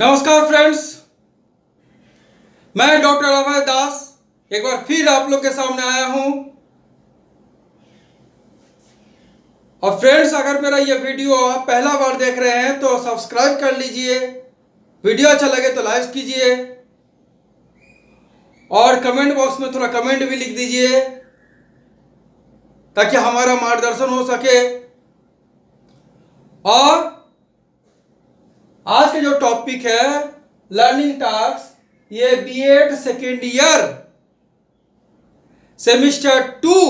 नमस्कार फ्रेंड्स, मैं डॉक्टर अभय दास एक बार फिर आप लोग के सामने आया हूं। और फ्रेंड्स, अगर मेरा ये वीडियो आप पहला बार देख रहे हैं तो सब्सक्राइब कर लीजिए, वीडियो अच्छा लगे तो लाइक कीजिए और कमेंट बॉक्स में थोड़ा कमेंट भी लिख दीजिए ताकि हमारा मार्गदर्शन हो सके। और आज का जो टॉपिक है लर्निंग टास्क, ये BEd second year semester 2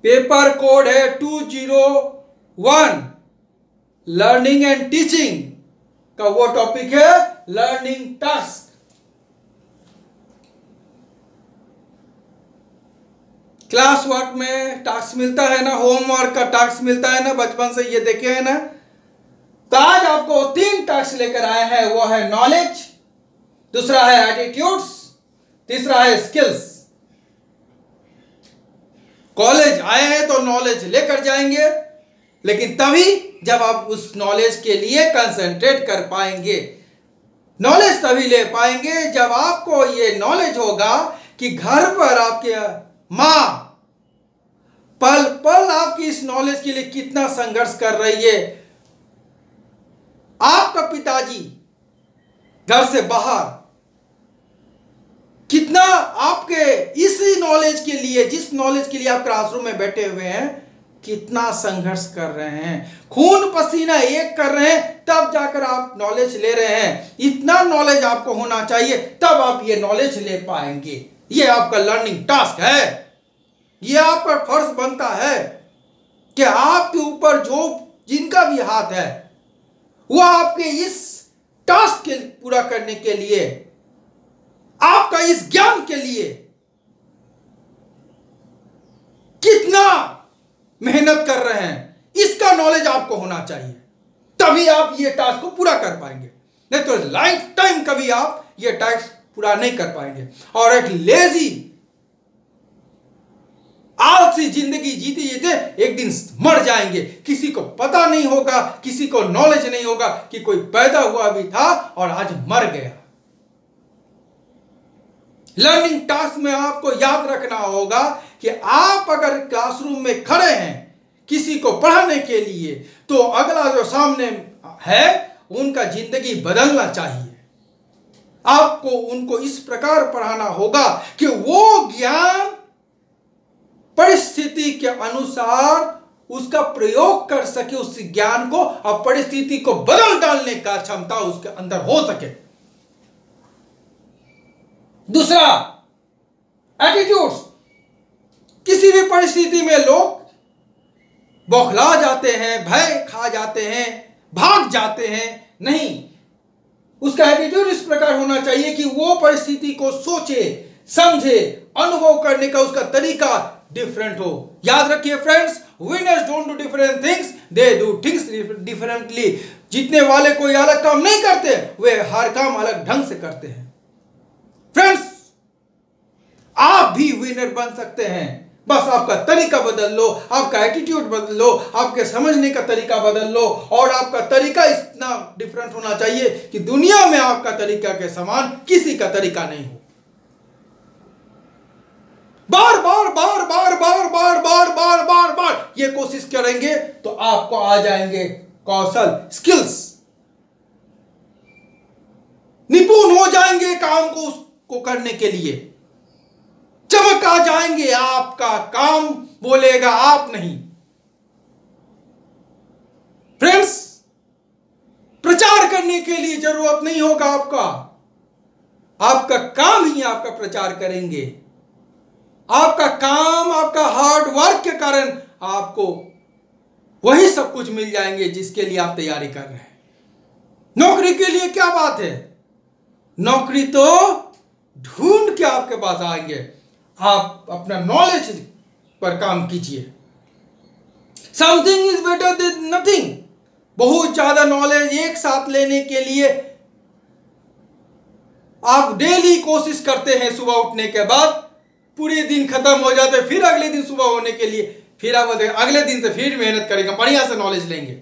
paper code है 201 लर्निंग एंड टीचिंग का वो टॉपिक है लर्निंग टास्क। क्लास वर्क में टास्क मिलता है ना, होमवर्क का टास्क मिलता है ना, बचपन से ये देखे हैं ना। तो आज आपको 3 टास्क लेकर आए हैं, वो है नॉलेज, दूसरा है एटीट्यूड्स, तीसरा है स्किल्स। कॉलेज आए हैं तो नॉलेज लेकर जाएंगे, लेकिन तभी जब आप उस नॉलेज के लिए कंसंट्रेट कर पाएंगे। नॉलेज तभी ले पाएंगे जब आपको ये नॉलेज होगा कि घर पर आपके मां पल पल आपकी इस नॉलेज के लिए कितना संघर्ष कर रही है। आपका पिताजी घर से बाहर कितना आपके इसी नॉलेज के लिए, जिस नॉलेज के लिए आप क्लासरूम में बैठे हुए हैं, कितना संघर्ष कर रहे हैं, खून पसीना एक कर रहे हैं, तब जाकर आप नॉलेज ले रहे हैं। इतना नॉलेज आपको होना चाहिए, तब आप ये नॉलेज ले पाएंगे। ये आपका लर्निंग टास्क है, ये आपका फर्ज बनता है कि आपके ऊपर जो जिनका भी हाथ है वो आपके इस टास्क के पूरा करने के लिए, आपका इस ज्ञान के लिए कितना मेहनत कर रहे हैं, इसका नॉलेज आपको होना चाहिए। तभी आप ये टास्क को पूरा कर पाएंगे, नहीं तो लाइफ टाइम कभी आप ये टास्क पूरा नहीं कर पाएंगे। और एक लेजी आलसी जिंदगी जीते जीते एक दिन मर जाएंगे। किसी को पता नहीं होगा, किसी को नॉलेज नहीं होगा कि कोई पैदा हुआ भी था और आज मर गया। लर्निंग टास्क में आपको याद रखना होगा कि आप अगर क्लासरूम में खड़े हैं किसी को पढ़ाने के लिए, तो अगला जो सामने है उनका जिंदगी बदलना चाहिए। आपको उनको इस प्रकार पढ़ाना होगा कि वो ज्ञान परिस्थिति के अनुसार उसका प्रयोग कर सके, उस ज्ञान को और परिस्थिति को बदल डालने का क्षमता उसके अंदर हो सके। दूसरा एटीट्यूड्स। किसी भी परिस्थिति में लोग बौखला जाते हैं, भय खा जाते हैं, भाग जाते हैं। नहीं, उसका एटीट्यूड इस प्रकार होना चाहिए कि वो परिस्थिति को सोचे, समझे, अनुभव करने का उसका तरीका डिफरेंट हो। याद रखिए friends, winners don't do different things, they do things differently. जीतने वाले कोई अलग काम नहीं करते, वे हर काम अलग ढंग से करते हैं। फ्रेंड्स, आप भी विनर बन सकते हैं, बस आपका तरीका बदल लो, आपका एटीट्यूड बदल लो, आपके समझने का तरीका बदल लो। और आपका तरीका इतना डिफरेंट होना चाहिए कि दुनिया में आपका तरीका के समान किसी का तरीका नहीं हो। बार बार बार बार बार बार बार बार बार बार ये कोशिश करेंगे तो आपको आ जाएंगे कौशल, स्किल्स, निपुण हो जाएंगे काम को उसको करने के लिए। चमक आ जाएंगे, आपका काम बोलेगा, आप नहीं। फ्रेंड्स, प्रचार करने के लिए जरूरत नहीं होगा आपका काम ही आपका प्रचार करेंगे। आपका काम, आपका हार्ड वर्क के कारण आपको वही सब कुछ मिल जाएंगे जिसके लिए आप तैयारी कर रहे हैं। नौकरी के लिए क्या बात है, नौकरी तो ढूंढ के आपके पास आएंगे। आप अपना नॉलेज पर काम कीजिए। Something is better than nothing. बहुत ज्यादा नॉलेज एक साथ लेने के लिए आप डेली कोशिश करते हैं, सुबह उठने के बाद पूरे दिन खत्म हो जाते, फिर अगले दिन सुबह होने के लिए फिर आप अगले दिन से फिर मेहनत करेंगे, बढ़िया से नॉलेज लेंगे।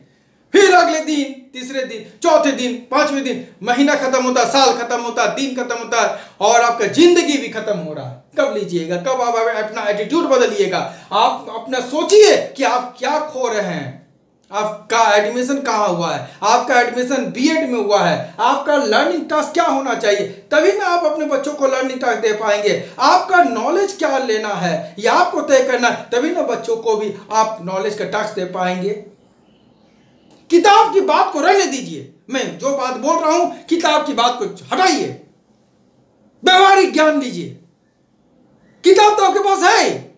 फिर अगले दिन, तीसरे दिन, चौथे दिन, पांचवें दिन, महीना खत्म होता, साल खत्म होता, दिन खत्म होता और आपका जिंदगी भी खत्म हो रहा है। कब लीजिएगा? कब आप अपना एटीट्यूड बदलिएगा? आप अपना सोचिए कि आप क्या खो रहे हैं। आपका एडमिशन कहाँ हुआ है? आपका एडमिशन बीएड में हुआ है। आपका लर्निंग टास्क क्या होना चाहिए? तभी ना आप अपने बच्चों को लर्निंग टास्क दे पाएंगे। आपका नॉलेज क्या लेना है ये आपको तय करना है, तभी ना बच्चों को भी आप नॉलेज का टास्क दे पाएंगे। किताब की बात को रहने दीजिए। मैं जो बात बोल रहा हूं, किताब की बात को हटाइए, व्यवहारिक ज्ञान लीजिए। किताब तो आपके पास है,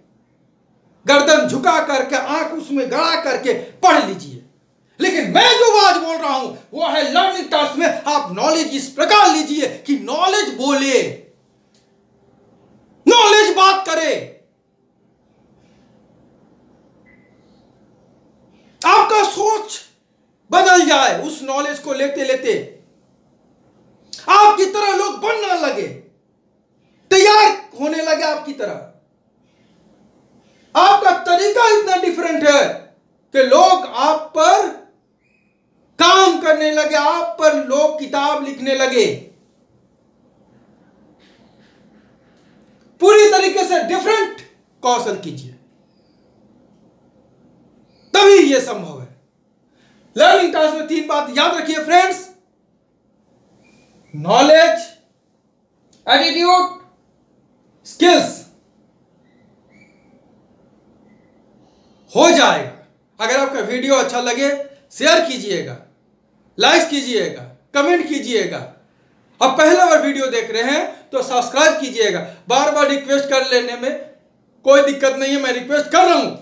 गर्दन झुका करके, आंख उसमें गड़ा करके पढ़ लीजिए। लेकिन मैं जो बात बोल रहा हूं वो है लर्निंग टास्क में आप नॉलेज इस प्रकार लीजिए कि नॉलेज बोले, नॉलेज बात करे, आपका सोच बदल जाए उस नॉलेज को लेते लेते। आपकी तरह लोग बनने लगे, तैयार होने लगे आपकी तरह। आपका तरीका इतना डिफरेंट है कि लोग आप पर काम करने लगे, आप पर लोग किताब लिखने लगे। पूरी तरीके से डिफरेंट कौशल कीजिए, तभी यह संभव है। लर्निंग टास्क में 3 बात याद रखिए फ्रेंड्स: नॉलेज, एटीट्यूड, स्किल्स। हो जाएगा। अगर आपका वीडियो अच्छा लगे शेयर कीजिएगा, लाइक कीजिएगा, कमेंट कीजिएगा। अब पहला बार वीडियो देख रहे हैं तो सब्सक्राइब कीजिएगा। बार बार रिक्वेस्ट कर लेने में कोई दिक्कत नहीं है, मैं रिक्वेस्ट कर रहा हूं।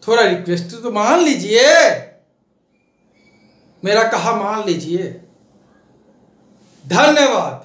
थोड़ा रिक्वेस्ट तो मान लीजिए, मेरा कहा मान लीजिए। धन्यवाद।